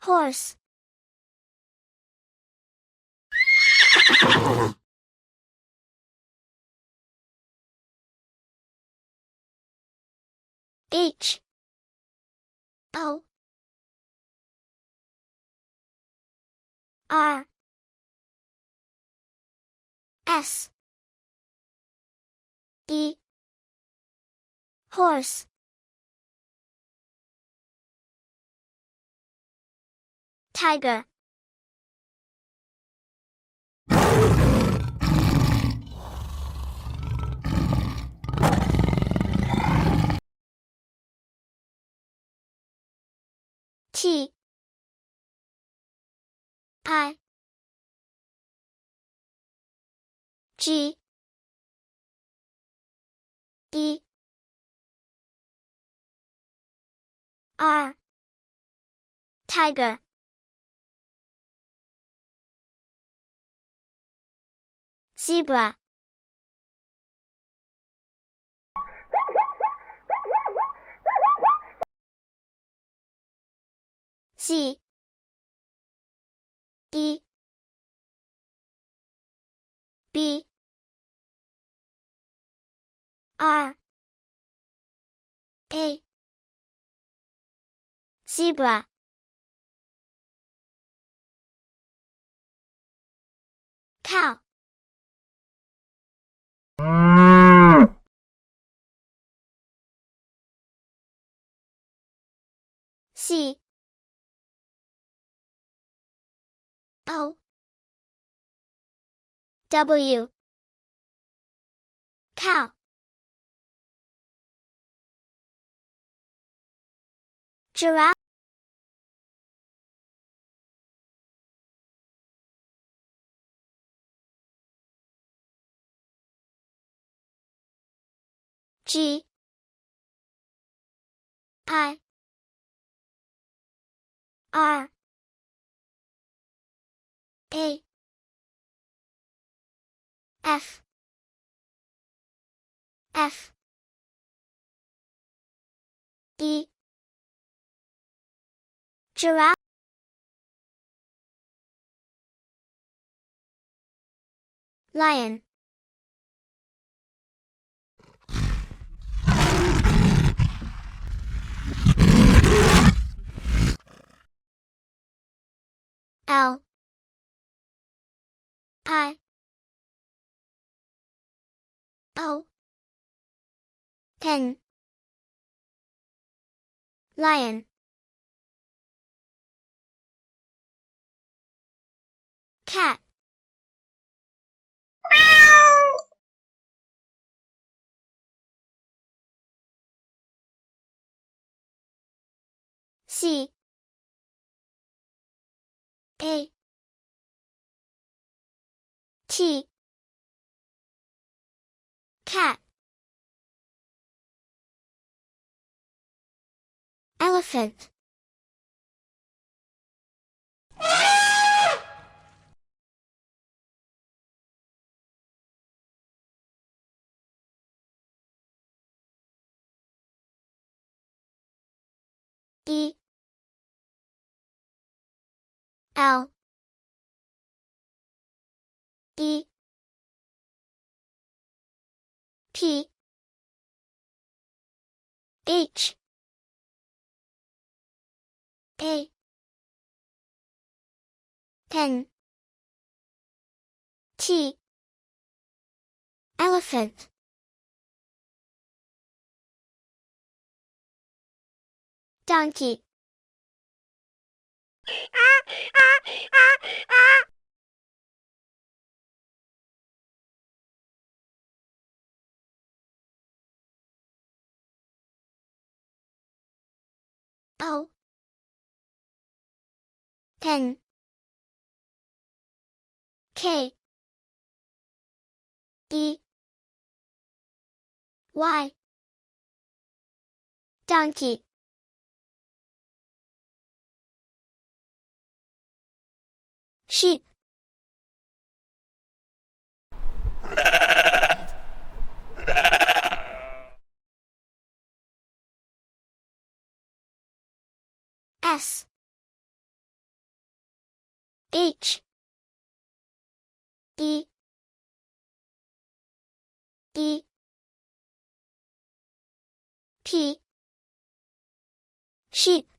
Horse. H O R S E. Horse. Tiger. T I G E R. Tiger. Zebra. Z E B R A. Zebra. Cow. C O W. Cow. Giraffe. G I R A F F E. Giraffe. Lion. L I O N. Lion. Cat. C A T. Cat. Elephant. E L E P H A N T. Elephant. Donkey. O N K E Y. Donkey. Sheep. S H E E P sheep